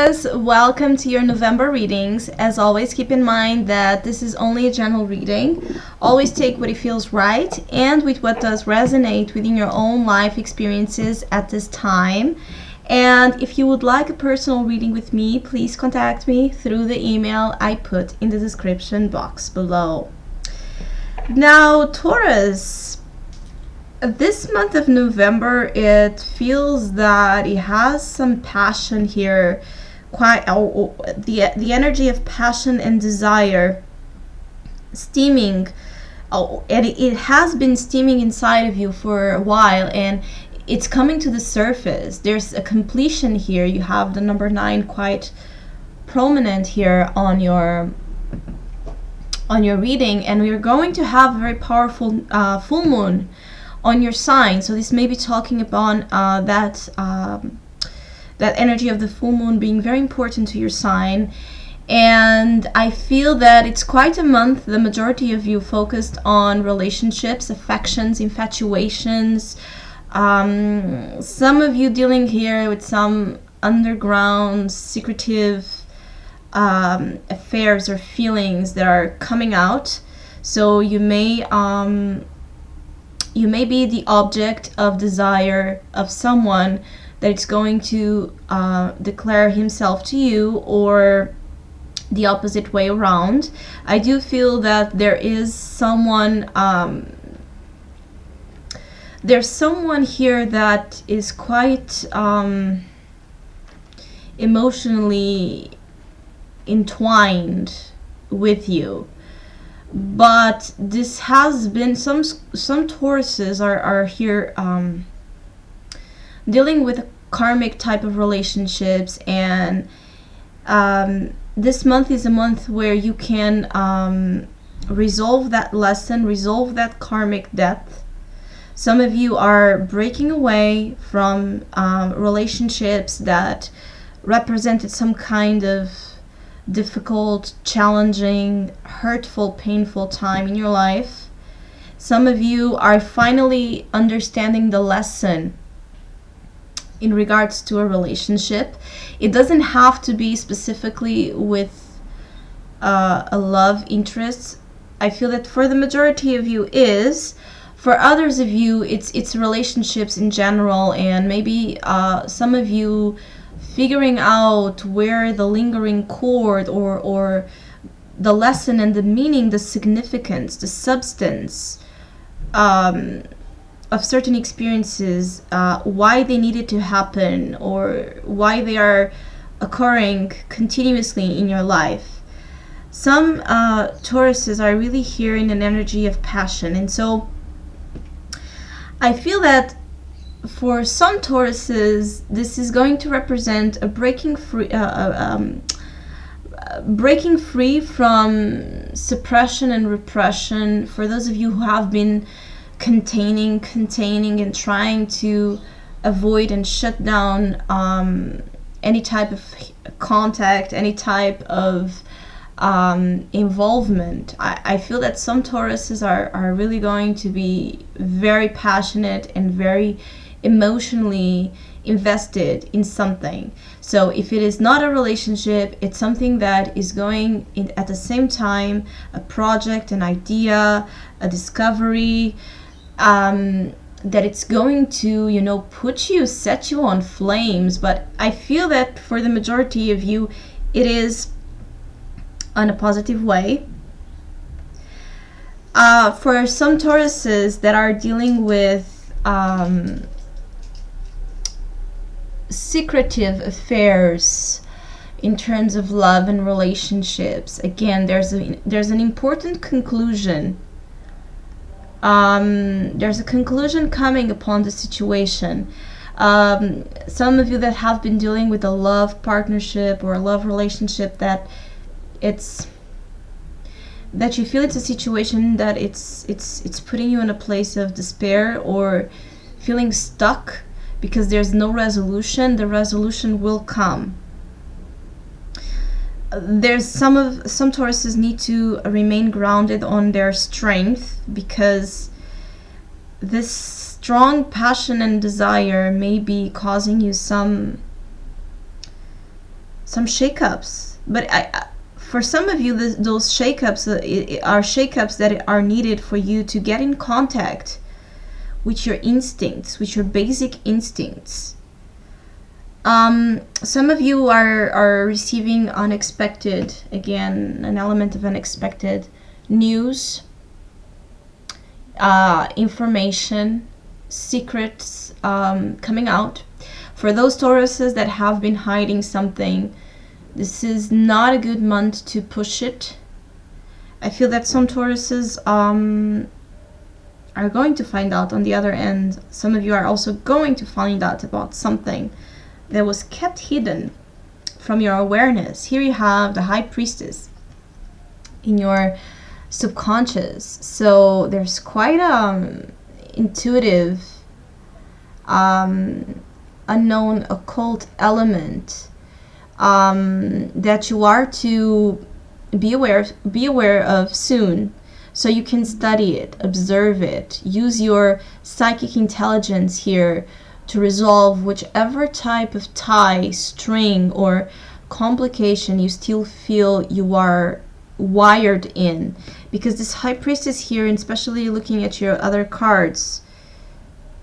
Taurus, welcome to your November readings. As always, keep in mind that this is only a general reading. Always take what it feels right and with what does resonate within your own life experiences at this time. And if you would like a personal reading with me, please contact me through the email I put in the description box below. Now, Taurus, this month of November, it feels that it has some passion here, the energy of passion and desire steaming. And it has been steaming inside of you for a while, and it's coming to the surface. There's a completion here. You have the number 9 quite prominent here on your reading, and we're going to have a very powerful full moon on your sign. So this may be talking about that energy of the full moon being very important to your sign. And I feel that it's quite a month, the majority of you focused on relationships, affections, infatuations. Some of you dealing here with some underground, secretive affairs or feelings that are coming out. So you may be the object of desire of someone that is going to declare himself to you, or the opposite way around. I do feel that there is someone there's someone here that is quite emotionally entwined with you. But this has been some Tauruses are here dealing with a karmic type of relationships, and this month is a month where you can resolve that lesson, resolve that karmic debt. Some of you are breaking away from relationships that represented some kind of difficult, challenging, hurtful, painful time in your life. Some of you are finally understanding the lesson in regards to a relationship. It doesn't have to be specifically with a love interest. I feel that for the majority of you is. For others of you, it's relationships in general, and maybe some of you figuring out where the lingering chord or the lesson and the meaning, the significance, the substance of certain experiences, why they needed to happen, or why they are occurring continuously in your life. Some Tauruses are really here in an energy of passion, and so I feel that for some Tauruses, this is going to represent a breaking free from suppression and repression. For those of you who have been containing and trying to avoid and shut down any type of contact, any type of involvement, I feel that some Tauruses are really going to be very passionate and very emotionally invested in something. So if it is not a relationship, it's something that is going in at the same time, a project, an idea, a discovery, that it's going to, set you on flames. But I feel that for the majority of you, it is in a positive way. For some Tauruses that are dealing with secretive affairs in terms of love and relationships, again, there's an important conclusion. There's a conclusion coming upon the situation. Some of you that have been dealing with a love partnership or a love relationship, that you feel it's a situation that it's putting you in a place of despair or feeling stuck because there's no resolution. The resolution will come. There's some Tauruses need to remain grounded on their strength, because this strong passion and desire may be causing you some some shakeups. But for some of you, those shakeups are shakeups that are needed for you to get in contact with your instincts, with your basic instincts. Some of you are receiving unexpected, again, an element of unexpected news, information, secrets coming out. For those Tauruses that have been hiding something, this is not a good month to push it. I feel that some Tauruses are going to find out on the other end. Some of you are also going to find out about something that was kept hidden from your awareness. Here you have the High Priestess in your subconscious. So there's quite intuitive, unknown occult element that you are to be aware of soon, so you can study it, observe it, use your psychic intelligence here to resolve whichever type of tie, string, or complication you still feel you are wired in. Because this High Priestess here, and especially looking at your other cards,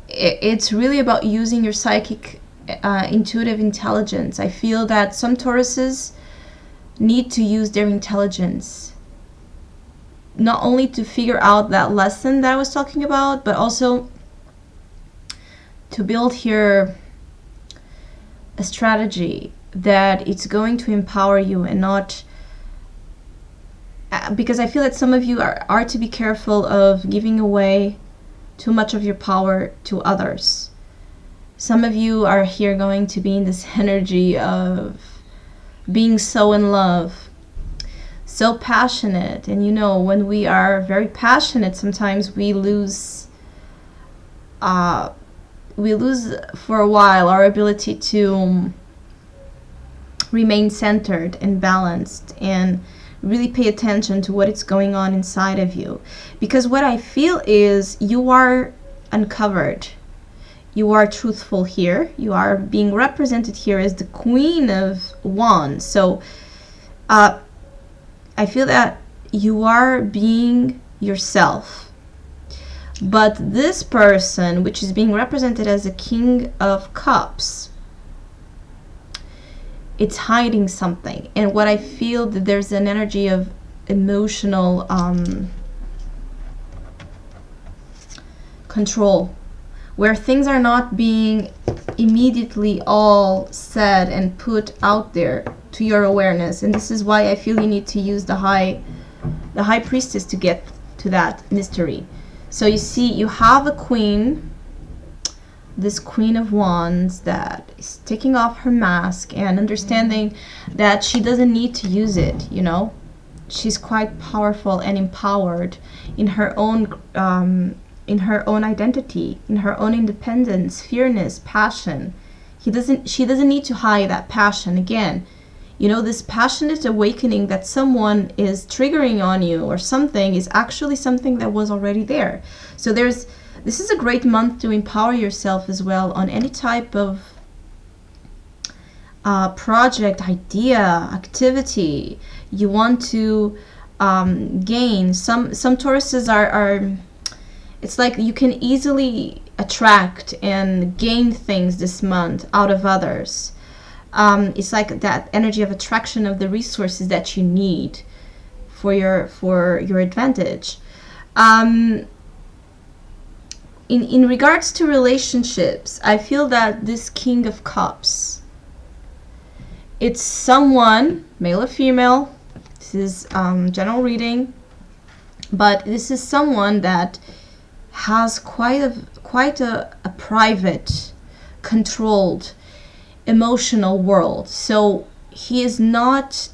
it's really about using your psychic intuitive intelligence. I feel that some Tauruses need to use their intelligence, not only to figure out that lesson that I was talking about, but also to build here a strategy that it's going to empower you and not, because I feel that some of you are to be careful of giving away too much of your power to others. Some of you are here going to be in this energy of being so in love, so passionate. And you know, when we are very passionate, sometimes we lose for a while our ability to remain centered and balanced and really pay attention to what is going on inside of you. Because what I feel is you are uncovered. You are truthful here. You are being represented here as the Queen of Wands. So I feel that you are being yourself. But this person, which is being represented as a King of Cups, it's hiding something. And what I feel that there's an energy of emotional control, where things are not being immediately all said and put out there to your awareness. And this is why I feel you need to use the High Priestess to get to that mystery. So you see, you have a queen, this Queen of Wands, that is taking off her mask and understanding that she doesn't need to use it, you know. She's quite powerful and empowered in her own identity, in her own independence, fairness, passion. She doesn't need to hide that passion. Again, you know, this passionate awakening that someone is triggering on you or something is actually something that was already there. So this is a great month to empower yourself as well on any type of project, idea, activity you want to gain. Some Tauruses are it's like you can easily attract and gain things this month out of others. It's like that energy of attraction of the resources that you need for your advantage. In regards to relationships, I feel that this King of Cups, it's someone, male or female, this is general reading, but this is someone that has quite a private, controlled, emotional world. So he is not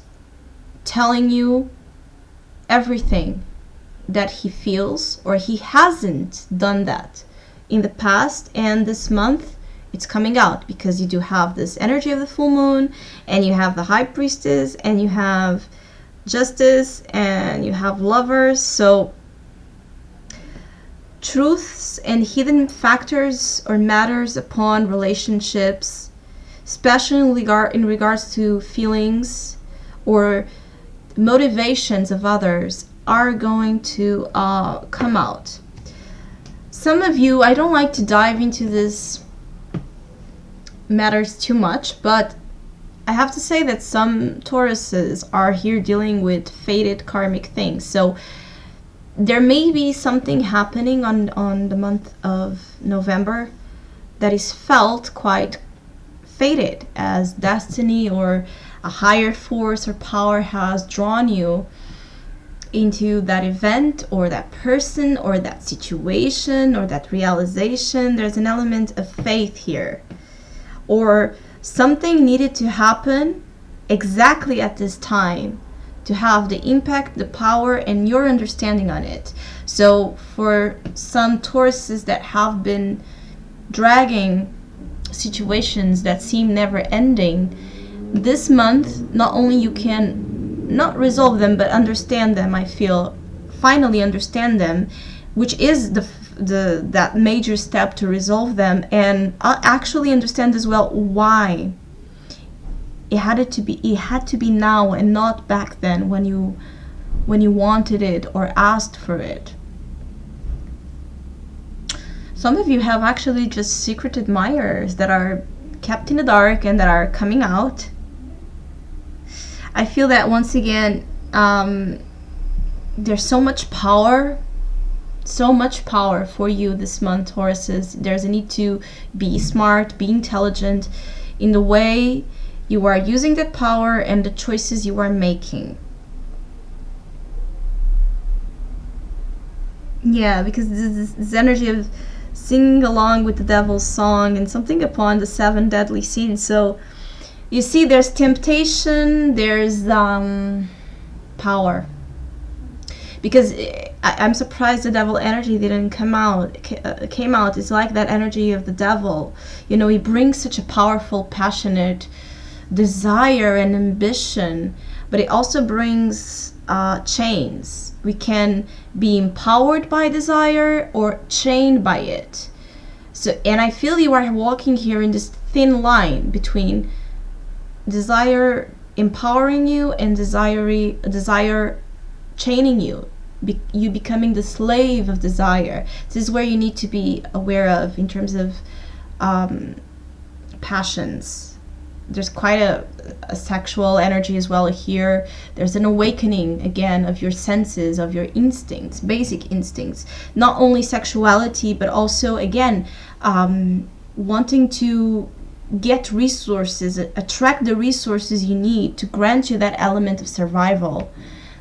telling you everything that he feels, or he hasn't done that in the past. And this month it's coming out because you do have this energy of the full moon, and you have the High Priestess, and you have Justice, and you have Lovers. So truths and hidden factors or matters upon relationships especially in regards to feelings or motivations of others, are going to come out. Some of you, I don't like to dive into this matters too much, but I have to say that some Tauruses are here dealing with fated karmic things. So there may be something happening on the month of November that is felt quite fated, as destiny or a higher force or power has drawn you into that event or that person or that situation or that realization. There's an element of faith here, or something needed to happen exactly at this time to have the impact, the power, and your understanding on it. So for some Tauruses that have been dragging situations that seem never ending, this month, not only you can not resolve them, but understand them. I feel finally understand them, which is that major step to resolve them, and I'll actually understand as well why it had to be now and not back then when you wanted it or asked for it. Some of you have actually just secret admirers that are kept in the dark and that are coming out. I feel that once again, there's so much power for you this month, Tauruses. There's a need to be smart, be intelligent in the way you are using that power and the choices you are making. Yeah, because this energy of singing along with the devil's song and something upon the 7 deadly sins. So you see, there's temptation, there's power. Because I'm surprised the devil energy didn't come out. Came out. It's like that energy of the devil. You know, he brings such a powerful, passionate desire and ambition, but it also brings chains. We can be empowered by desire or chained by it. So, and I feel you are walking here in this thin line between desire empowering you and desire chaining you. You becoming the slave of desire. This is where you need to be aware of in terms of passions. There's quite a sexual energy as well here. There's an awakening again of your senses, of your instincts, basic instincts. Not only sexuality, but also again wanting to get resources, attract the resources you need to grant you that element of survival.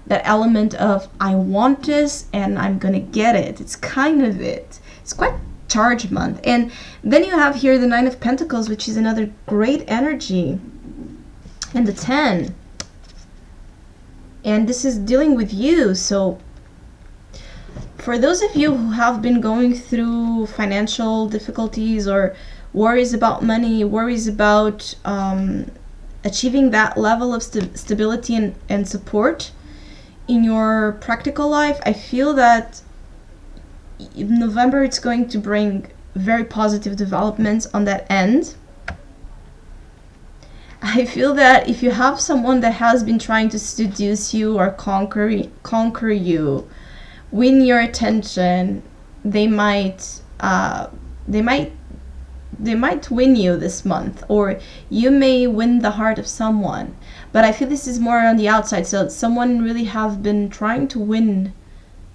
That element of, I want this and I'm gonna get it. It's kind of it. It's quite charged month. And then you have here the 9 of Pentacles, which is another great energy. And the 10. And this is dealing with you. So for those of you who have been going through financial difficulties or worries about money, worries about achieving that level of stability and support in your practical life, I feel that in November it's going to bring very positive developments on that end. I feel that if you have someone that has been trying to seduce you or conquer you, win your attention, they might win you this month, or you may win the heart of someone. But I feel this is more on the outside. So someone really have been trying to win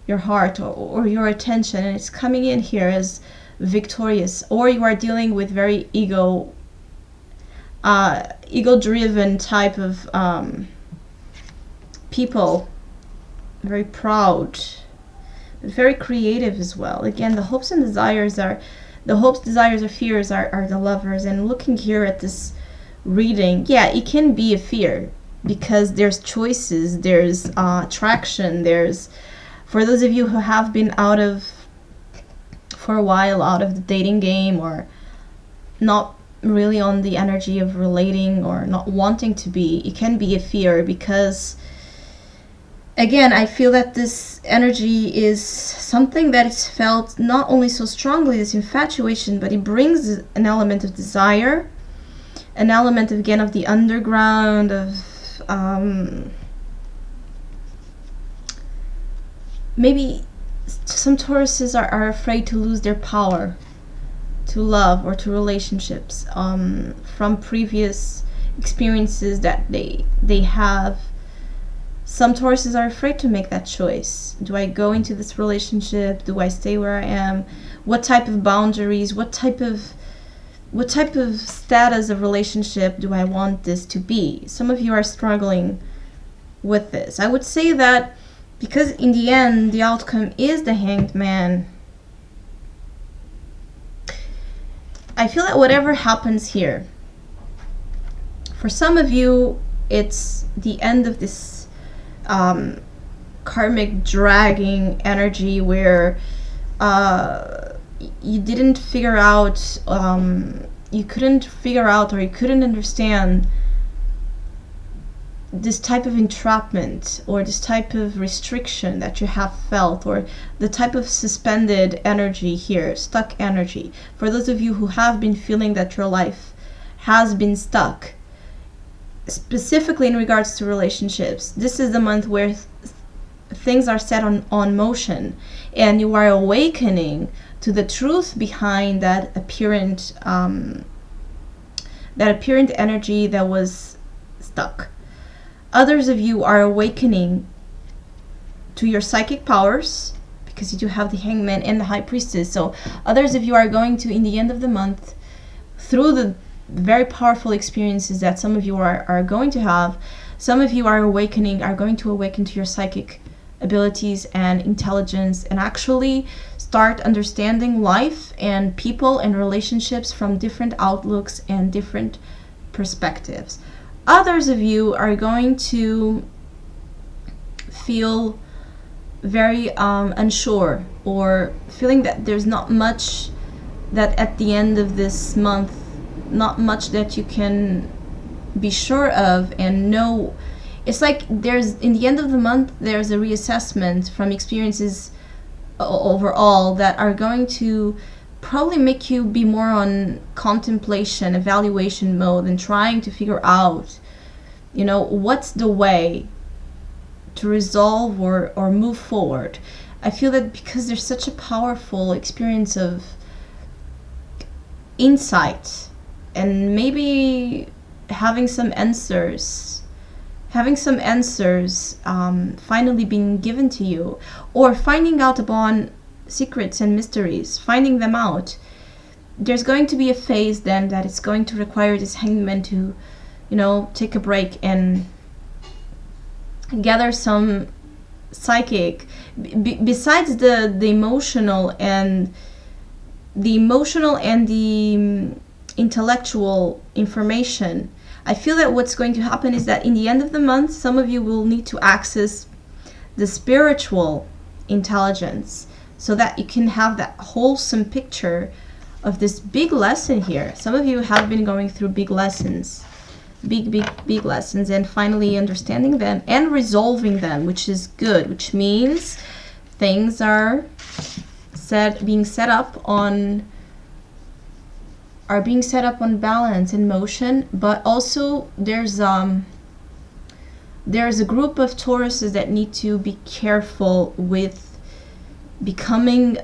your heart or your attention, and it's coming in here as victorious. Or you are dealing with very ego-driven type of people, very proud, but very creative as well. Again, the hopes, desires, or fears are the Lovers. And looking here at this reading, yeah, it can be a fear because there's choices, there's attraction, there's, for those of you who have been for a while out of the dating game, or not really on the energy of relating or not wanting to be, it can be a fear because, again, I feel that this energy is something that is felt not only so strongly, this infatuation, but it brings an element of desire, an element again of the underground, of maybe some Tauruses are afraid to lose their power to love or to relationships, from previous experiences that they have. Some Tauruses are afraid to make that choice. Do I go into this relationship? Do I stay where I am? What type of boundaries? What type of status of relationship do I want this to be? Some of you are struggling with this. I would say that because in the end the outcome is the Hanged Man, I feel that whatever happens here, for some of you it's the end of this karmic dragging energy where you didn't figure out, you couldn't figure out, or you couldn't understand this type of entrapment or this type of restriction that you have felt, or the type of suspended energy here, stuck energy. For those of you who have been feeling that your life has been stuck, specifically in regards to relationships, this is the month where things are set on motion, and you are awakening to the truth behind that apparent energy that was stuck. Others of you are awakening to your psychic powers, because you do have the Hangman and the High Priestess. So others of you are going to, in the end of the month, through the very powerful experiences that some of you are going to have, some of you are going to awaken to your psychic abilities and intelligence, and actually start understanding life and people and relationships from different outlooks and different perspectives. Others of you are going to feel very unsure, or feeling that there's not much, that at the end of this month, not much that you can be sure of and know. It's like there's, in the end of the month, there's a reassessment from experiences overall that are going to probably make you be more on contemplation, evaluation mode, and trying to figure out, what's the way to resolve or move forward. I feel that because there's such a powerful experience of insight, and maybe having some answers finally being given to you, or finding out upon secrets and mysteries, finding them out, there's going to be a phase then that it's going to require this Hangman to, take a break and gather some psychic, besides the emotional and the intellectual information. I feel that what's going to happen is that in the end of the month, some of you will need to access the spiritual intelligence so that you can have that wholesome picture of this big lesson here. Some of you have been going through big lessons, big lessons, and finally understanding them and resolving them, which is good, which means things are being set up on balance and motion. But also there's a group of Tauruses that need to be careful with becoming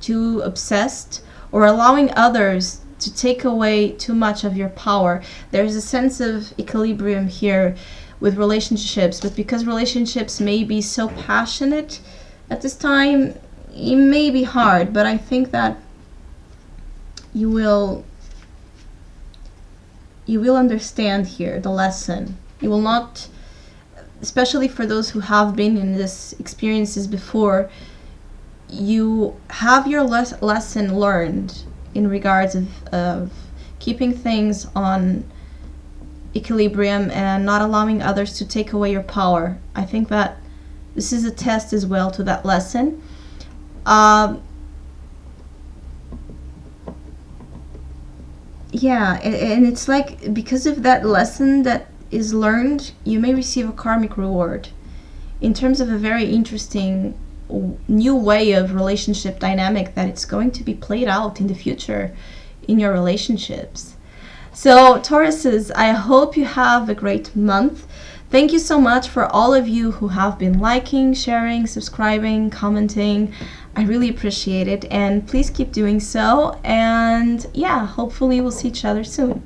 too obsessed or allowing others to take away too much of your power. There's a sense of equilibrium here with relationships, but because relationships may be so passionate at this time, it may be hard, but I think that you will understand here the lesson. You will not, especially for those who have been in this experiences before, you have your lesson learned in regards of keeping things on equilibrium and not allowing others to take away your power. I think that this is a test as well to that lesson. Yeah, and it's like, because of that lesson that is learned, you may receive a karmic reward in terms of a very interesting new way of relationship dynamic that it's going to be played out in the future in your relationships. So Tauruses, I hope you have a great month. Thank you so much for all of you who have been liking, sharing, subscribing, commenting. I really appreciate it, and please keep doing so. And yeah, hopefully we'll see each other soon.